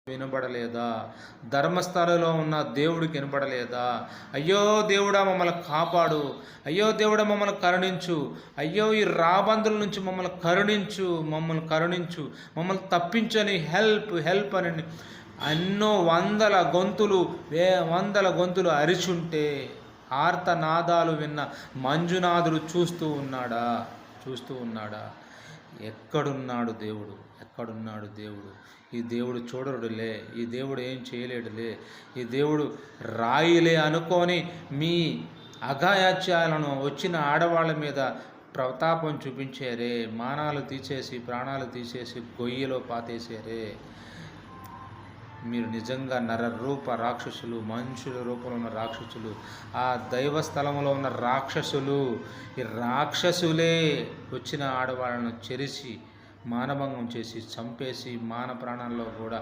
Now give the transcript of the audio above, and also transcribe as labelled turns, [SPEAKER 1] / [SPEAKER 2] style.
[SPEAKER 1] వినబడలేదా? ధర్మస్థలంలో ఉన్న దేవుడికి వినబడలేదా? అయ్యో దేవుడా మమ్మల్ని కాపాడు, అయ్యో దేవుడా మమ్మల్ని కరుణించు, అయ్యో ఈ రాబందుల నుంచి మమ్మల్ని కరుణించు, మమ్మల్ని తప్పించని హెల్ప్ హెల్ప్ అని ఎన్నో వందల గొంతులు అరిచుంటే ఆర్తనాదాలు విన్న మంజునాథుడు చూస్తూ ఉన్నాడా? ఎక్కడున్నాడు దేవుడు? ఈ దేవుడు చూడరుడులే, ఈ దేవుడు ఏం చేయలేడులే, ఈ దేవుడు రాయిలే అనుకొని మీ అఘాయాత్యాలను వచ్చిన ఆడవాళ్ళ మీద ప్రతాపం చూపించారే, మానాలు తీసేసి ప్రాణాలు తీసేసి గొయ్యిలో పాతేసారే. మీరు నిజంగా నరరూప రాక్షసులు, మనుషుల రూపంలో ఉన్న రాక్షసులు, ఆ దైవ స్థలంలో ఉన్న రాక్షసులు. ఈ రాక్షసులే వచ్చిన ఆడవాళ్ళను చెరిసి మానభంగం చేసి చంపేసి మాన ప్రాణాల్లో కూడా